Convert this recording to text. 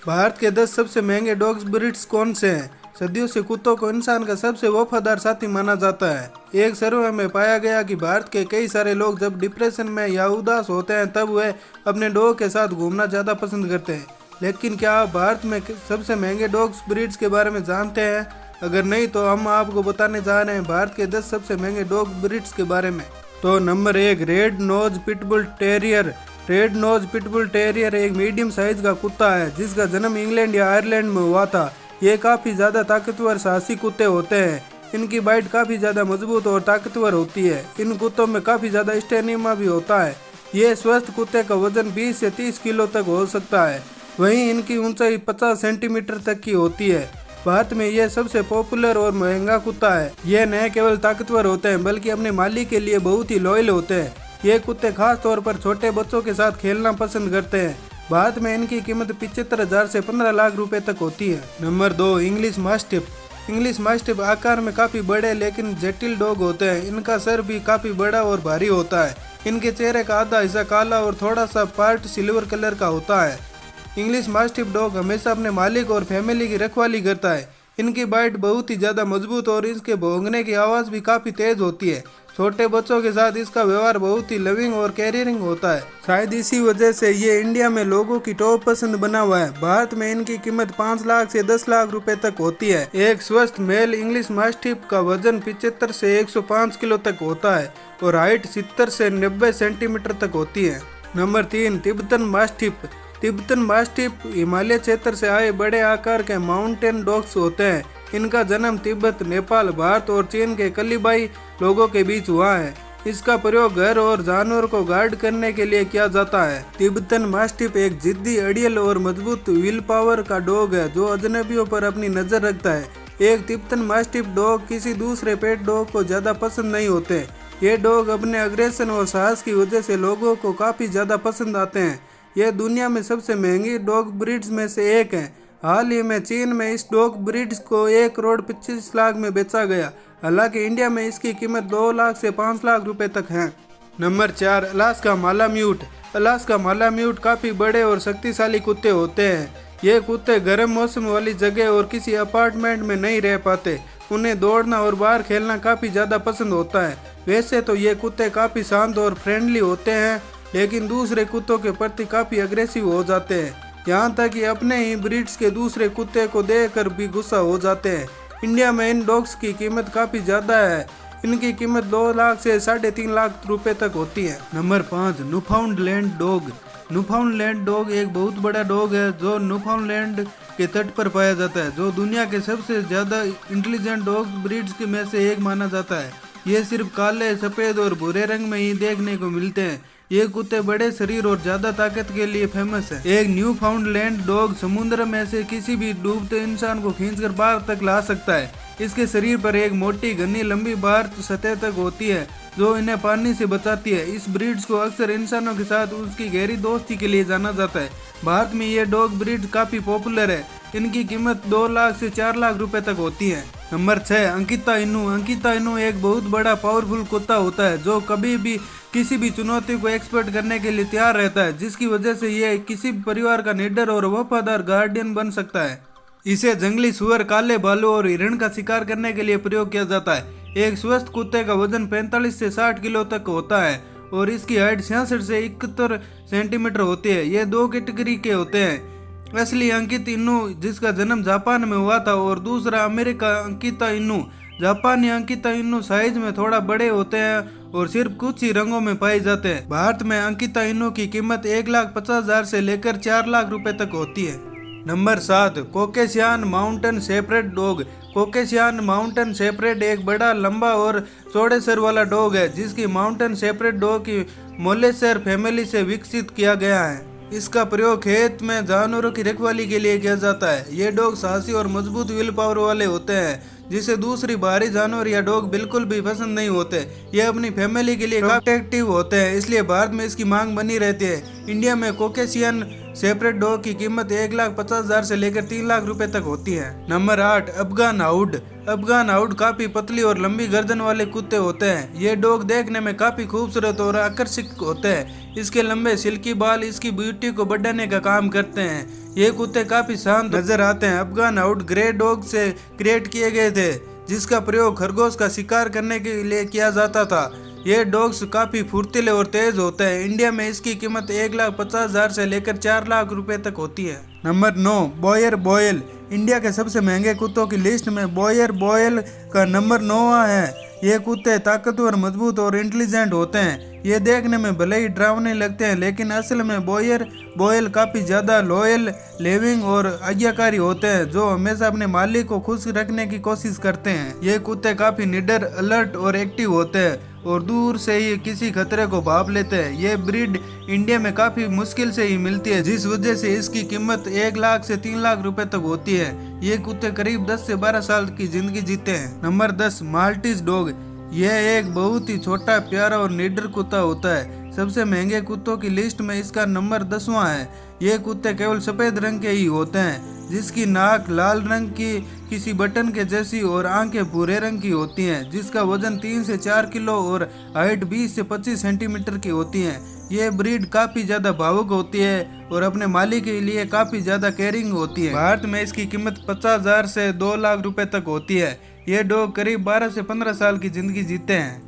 भारत के 10 सबसे महंगे डॉग्स ब्रीड्स कौन से हैं? सदियों से कुत्तों को इंसान का सबसे वफादार साथी माना जाता है। एक सर्वे में पाया गया कि भारत के कई सारे लोग जब डिप्रेशन में या उदास होते हैं तब वे अपने डॉग के साथ घूमना ज़्यादा पसंद करते हैं। लेकिन क्या आप भारत में सबसे महंगे डॉग्स ब्रीड्स के बारे में जानते हैं? अगर नहीं तो हम आपको बताने जा रहे हैं भारत के 10 सबसे महंगे डॉग ब्रीड्स के बारे में। तो number 1, red knows pitbull terrier. Red knows pitbull terrier एक मीडियम साइज का कुत्ता है जिसका जन्म इंग्लैंड या आयरलैंड में हुआ था। ये काफ़ी ज़्यादा ताकतवर साहसी कुत्ते होते हैं। इनकी बाइट काफ़ी ज़्यादा मजबूत और ताकतवर होती है। इन कुत्तों में काफ़ी ज़्यादा स्टेमिना भी होता है। ये स्वस्थ कुत्ते का वजन 20 से 30 किलो तक हो सकता है। वहीं इनकी ऊंचाई 50 सेंटीमीटर तक की होती है। भारत में यह सबसे पॉपुलर और महंगा कुत्ता है। यह न केवल ताकतवर होते हैं बल्कि अपने मालिक के लिए बहुत ही लॉयल होते हैं। ये कुत्ते खास तौर पर छोटे बच्चों के साथ खेलना पसंद करते हैं। भारत में इनकी कीमत 75,000 से 15 लाख रुपए तक होती है। Number 2, English mastiff. English mastiff आकार में काफ़ी बड़े लेकिन जटिल डॉग होते हैं। इनका सर भी काफ़ी बड़ा और भारी होता है। इनके चेहरे का आधा हिस्सा काला और थोड़ा सा पार्ट सिल्वर कलर का होता है। इंग्लिश मास्टिफ डॉग हमेशा अपने मालिक और फैमिली की रखवाली करता है। इनकी बाइट बहुत ही ज़्यादा मजबूत और इसके भौंकने की आवाज़ भी काफ़ी तेज होती है। छोटे बच्चों के साथ इसका व्यवहार बहुत ही लविंग और केयरिंग होता है। शायद इसी वजह से ये इंडिया में लोगों की टॉप पसंद बना हुआ है। भारत में इनकी कीमत 5 लाख से 10 लाख रुपए तक होती है। एक स्वस्थ मेल इंग्लिश मास्टिफ का वजन 75 से 105 किलो तक होता है और हाइट 70 से 90 सेंटीमीटर तक होती है। Number 3, Tibetan mastiff. Tibetan mastiff Himalaya क्षेत्र से आए बड़े आकार के माउंटेन डॉग्स होते हैं। इनका जन्म तिब्बत, नेपाल, भारत और चीन के कलीबाई लोगों के बीच हुआ है। इसका प्रयोग घर और जानवर को गार्ड करने के लिए किया जाता है। तिब्बतन मास्टिफ एक जिद्दी, अड़ियल और मजबूत विल पावर का डॉग है जो अजनबियों पर अपनी नजर रखता है। एक तिब्बतन मास्टिफ डॉग किसी दूसरे पेट डॉग को ज्यादा पसंद नहीं होते। ये डॉग अपने अग्रेशन और साहस की वजह से लोगों को काफी ज्यादा पसंद आते हैं। यह दुनिया में सबसे महंगी डॉग ब्रीड्स में से एक है। हाल ही में चीन में इस डॉग ब्रीड्स को 1 करोड़ 25 लाख में बेचा गया। हालांकि इंडिया में इसकी कीमत 2 लाख से 5 लाख रुपए तक है। Number 4, Alaska malamute. Alaska malamute काफ़ी बड़े और शक्तिशाली कुत्ते होते हैं। ये कुत्ते गर्म मौसम वाली जगह और किसी अपार्टमेंट में नहीं रह पाते। उन्हें दौड़ना और बाहर खेलना काफ़ी ज़्यादा पसंद होता है। वैसे तो ये कुत्ते काफ़ी शांत और फ्रेंडली होते हैं लेकिन दूसरे कुत्तों के प्रति काफ़ी अग्रेसिव हो जाते हैं। यहाँ तक कि अपने ही ब्रीड्स के दूसरे कुत्ते को देखकर भी गुस्सा हो जाते हैं। इंडिया में इन डॉग्स की कीमत काफ़ी ज़्यादा है। इनकी कीमत 2 लाख से 3.5 लाख रुपए तक होती है। Number 5, Newfoundland dog. Newfoundland dog एक बहुत बड़ा डॉग है जो न्यूफाउंडलैंड के तट पर पाया जाता है, जो दुनिया के सबसे ज़्यादा इंटेलिजेंट डॉग ब्रीड्स में से एक माना जाता है। ये सिर्फ काले, सफ़ेद और भूरे रंग में ही देखने को मिलते हैं। ये कुत्ते बड़े शरीर और ज्यादा ताकत के लिए फेमस है। एक न्यू फाउंडलैंड डॉग समुद्र में से किसी भी डूबते इंसान को खींचकर बाहर तक ला सकता है। इसके शरीर पर एक मोटी, घनी, लंबी बार सतह तक होती है जो इन्हें पानी से बचाती है। इस ब्रीड्स को अक्सर इंसानों के साथ उसकी गहरी दोस्ती के लिए जाना जाता है। भारत में ये डॉग ब्रीड काफी पॉपुलर है। इनकी कीमत 2 लाख से 4 लाख रुपए तक होती है। नंबर 6, अंकिता इनू। अंकिता इनू एक बहुत बड़ा पावरफुल कुत्ता होता है जो कभी भी किसी भी चुनौती को एक्सपर्ट करने के लिए तैयार रहता है, जिसकी वजह से ये किसी भी परिवार का निडर और वफादार गार्डियन बन सकता है। इसे जंगली सुअर, काले भालू और हिरण का शिकार करने के लिए प्रयोग किया जाता है। एक स्वस्थ कुत्ते का वजन 45 से 60 किलो तक होता है और इसकी हाइट 66 से 71 सेंटीमीटर होती है। ये 2 कैटेगरी के होते हैं। असली अंकित इनू जिसका जन्म जापान में हुआ था और दूसरा अमेरिका अंकिता इनू। जापानी अंकिता इनू साइज में थोड़ा बड़े होते हैं और सिर्फ कुछ ही रंगों में पाए जाते हैं। भारत में अंकिता इनू की कीमत 1,50,000 से लेकर 4 लाख रुपए तक होती है। Number 7, Caucasian mountain shepherd dog. Caucasian mountain shepherd एक बड़ा, लंबा और चौड़े सर वाला डॉग है जिसकी माउंटेन शेफर्ड डॉग की मोलेसेर फैमिली से विकसित किया गया है। इसका प्रयोग खेत में जानवरों की रखवाली के लिए किया जाता है। ये डॉग साहसी और मजबूत विल पावर वाले होते हैं जिसे दूसरी बाहरी जानवर या डॉग बिल्कुल भी पसंद नहीं होते। ये अपनी फैमिली के लिए प्रोटेक्टिव होते हैं, इसलिए भारत में इसकी मांग बनी रहती है। इंडिया में कॉकेशियन शेफर्ड डॉग की कीमत 1,50,000 से लेकर 3 लाख रुपए तक होती है। नंबर 8, अफगान हाउड। अफगान हाउड काफी पतली और लंबी गर्दन वाले कुत्ते होते हैं। ये डॉग देखने में काफी खूबसूरत और आकर्षक होते हैं। इसके लंबे सिल्की बाल इसकी ब्यूटी को बढ़ाने का काम करते हैं। ये कुत्ते काफी शांत नजर आते हैं। अफगान आउट ग्रे डॉग से क्रिएट किए गए थे, जिसका प्रयोग खरगोश का शिकार करने के लिए किया जाता था। ये डॉग्स काफी फुर्तीले और तेज होते हैं। इंडिया में इसकी कीमत 1,50,000 से लेकर 4 लाख रुपए तक होती है। Number 9, Boyer boil. इंडिया के सबसे महंगे कुत्तों की लिस्ट में बॉयर बॉयल का नंबर 9वां है। ये कुत्ते ताकतवर, मजबूत और इंटेलिजेंट होते हैं। ये देखने में भले ही डरावने लगते हैं, लेकिन असल में बॉयर बॉयल काफ़ी ज़्यादा लॉयल, लिविंग और आज्ञाकारी होते हैं, जो हमेशा अपने मालिक को खुश रखने की कोशिश करते हैं। ये कुत्ते काफ़ी निडर, अलर्ट और एक्टिव होते हैं और दूर से ही किसी खतरे को भांप लेते हैं। ये ब्रीड इंडिया में काफ़ी मुश्किल से ही मिलती है, जिस वजह से इसकी कीमत 1 लाख से 3 लाख रुपए तक होती है। ये कुत्ते करीब 10 से 12 साल की जिंदगी जीते हैं। Number 10, Maltese dog. यह एक बहुत ही छोटा, प्यारा और निडर कुत्ता होता है। सबसे महंगे कुत्तों की लिस्ट में इसका नंबर 10वां है। ये कुत्ते केवल सफ़ेद रंग के ही होते हैं, जिसकी नाक लाल रंग की किसी बटन के जैसी और आंखें भूरे रंग की होती हैं, जिसका वजन 3 से 4 किलो और हाइट 20 से 25 सेंटीमीटर की होती है। ये ब्रीड काफ़ी ज़्यादा भावुक होती है और अपने मालिक के लिए काफ़ी ज़्यादा केयरिंग होती है। भारत में इसकी कीमत 50,000 से 2 लाख रुपए तक होती है। ये डॉग करीब 12 से 15 साल की ज़िंदगी जीते हैं।